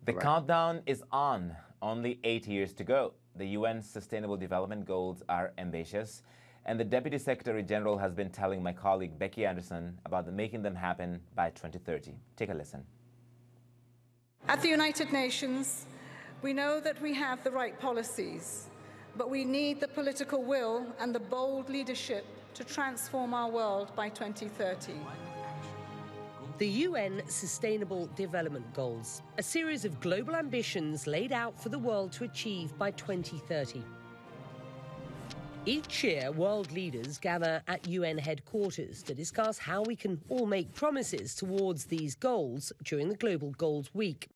The countdown is on. Only 8 years to go. The UN's Sustainable Development Goals are ambitious, and the Deputy Secretary General has been telling my colleague Becky Anderson about making them happen by 2030. Take a listen. At the United Nations, we know that we have the right policies, but we need the political will and the bold leadership to transform our world by 2030. The UN Sustainable Development Goals, a series of global ambitions laid out for the world to achieve by 2030. Each year, world leaders gather at UN headquarters to discuss how we can all make promises towards these goals during the Global Goals Week.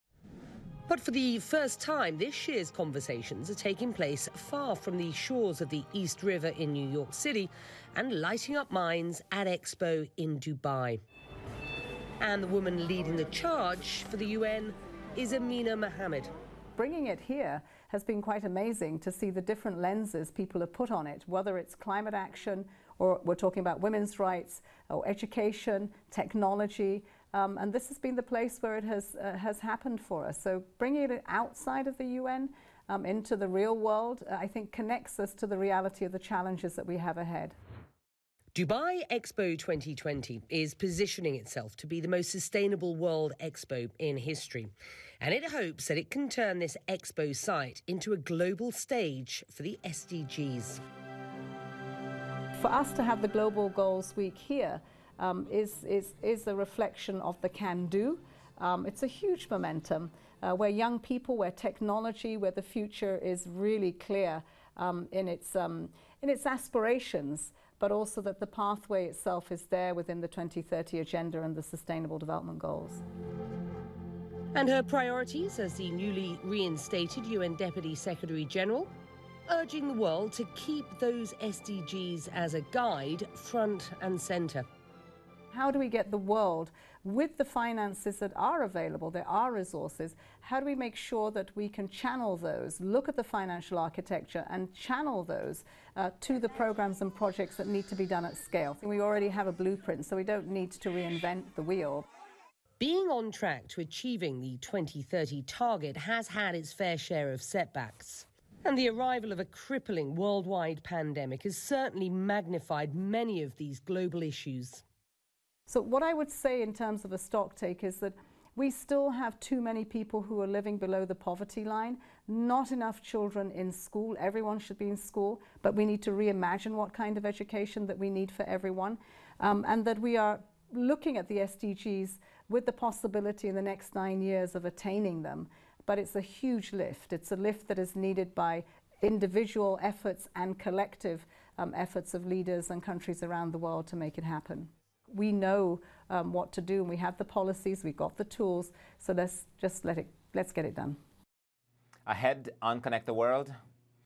But for the first time, this year's conversations are taking place far from the shores of the East River in New York City and lighting up minds at Expo in Dubai. And the woman leading the charge for the UN is Amina Mohammed. Bringing it here has been quite amazing to see the different lenses people have put on it, whether it's climate action or we're talking about women's rights or education, technology. And this has been the place where it has happened for us. So bringing it outside of the UN into the real world, I think connects us to the reality of the challenges that we have ahead. Dubai Expo 2020 is positioning itself to be the most sustainable world expo in history. And it hopes that it can turn this expo site into a global stage for the SDGs. For us to have the Global Goals Week here is a reflection of the can-do. It's a huge momentum where young people, where technology, where the future is really clear in its aspirations, but also that the pathway itself is there within the 2030 Agenda and the Sustainable Development Goals. And her priorities as the newly reinstated UN Deputy Secretary General, urging the world to keep those SDGs as a guide front and centre. How do we get the world, with the finances that are available, there are resources, how do we make sure that we can channel those, look at the financial architecture and channel those to the programs and projects that need to be done at scale? We already have a blueprint, so we don't need to reinvent the wheel. Being on track to achieving the 2030 target has had its fair share of setbacks. And the arrival of a crippling worldwide pandemic has certainly magnified many of these global issues. So what I would say in terms of a stock take is that we still have too many people who are living below the poverty line, not enough children in school. Everyone should be in school, but we need to reimagine what kind of education that we need for everyone, and that we are looking at the SDGs with the possibility in the next 9 years of attaining them. But it's a huge lift. It's a lift that is needed by individual efforts and collective efforts of leaders and countries around the world to make it happen. We know what to do, and we have the policies, we've got the tools, so let's get it done. Ahead on Connect the World,